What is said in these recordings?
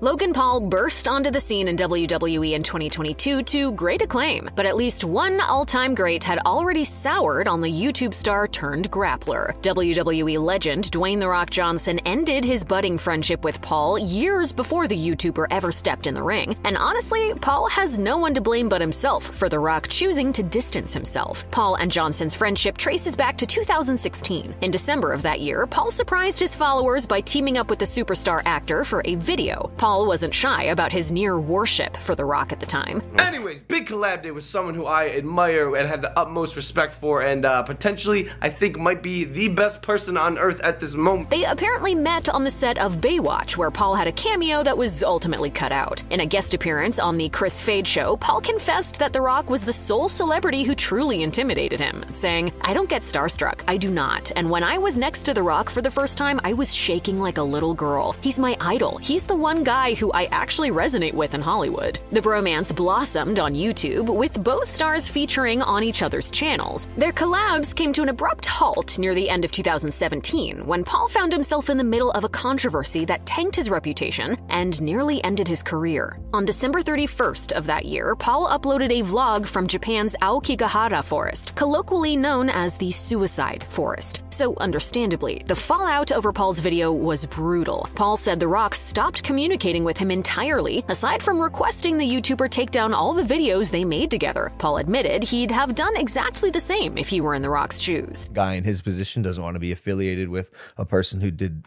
Logan Paul burst onto the scene in WWE in 2022 to great acclaim, but at least one all-time great had already soured on the YouTube star turned grappler. WWE legend Dwayne "The Rock" Johnson ended his budding friendship with Paul years before the YouTuber ever stepped in the ring, and honestly, Paul has no one to blame but himself for The Rock choosing to distance himself. Paul and Johnson's friendship traces back to 2016. In December of that year, Paul surprised his followers by teaming up with the superstar actor for a video. Paul wasn't shy about his near worship for The Rock at the time. Anyways, big collab day with someone who I admire and have the utmost respect for, and potentially I think might be the best person on earth at this moment. They apparently met on the set of Baywatch, where Paul had a cameo that was ultimately cut out. In a guest appearance on the Chris Fade show, Paul confessed that The Rock was the sole celebrity who truly intimidated him, saying, "I don't get starstruck, I do not, and when I was next to The Rock for the first time, I was shaking like a little girl. He's my idol. He's the one guy who I actually resonate with in Hollywood." The bromance blossomed on YouTube, with both stars featuring on each other's channels. Their collabs came to an abrupt halt near the end of 2017, when Paul found himself in the middle of a controversy that tanked his reputation and nearly ended his career. On December 31st of that year, Paul uploaded a vlog from Japan's Aokigahara Forest, colloquially known as the Suicide Forest. So understandably, the fallout over Paul's video was brutal. Paul said The Rock stopped communicating with him entirely, aside from requesting the YouTuber take down all the videos they made together. Paul admitted he'd have done exactly the same if he were in The Rock's shoes. A guy in his position doesn't want to be affiliated with a person who did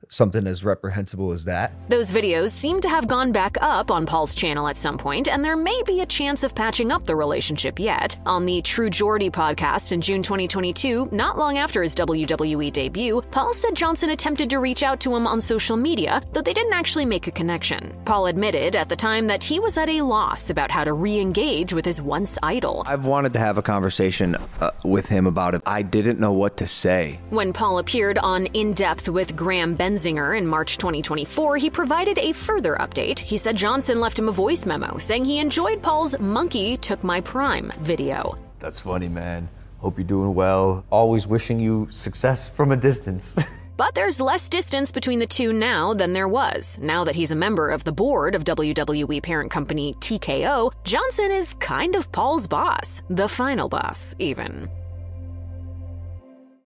something as reprehensible as that. Those videos seem to have gone back up on Paul's channel at some point, and there may be a chance of patching up the relationship yet. On the True Geordie podcast in June 2022, not long after his WWE debut, Paul said Johnson attempted to reach out to him on social media, though they didn't actually make a connection. Paul admitted at the time that he was at a loss about how to re-engage with his once idol. I've wanted to have a conversation with him about it. I didn't know what to say. When Paul appeared on In Depth with Graham Benzinger in March 2024, he provided a further update. He said Johnson left him a voice memo saying he enjoyed Paul's "Monkey Took My Prime" video. "That's funny, man. Hope you're doing well. Always wishing you success from a distance." But there's less distance between the two now than there was. Now that he's a member of the board of WWE parent company TKO, Johnson is kind of Paul's boss. The final boss, even.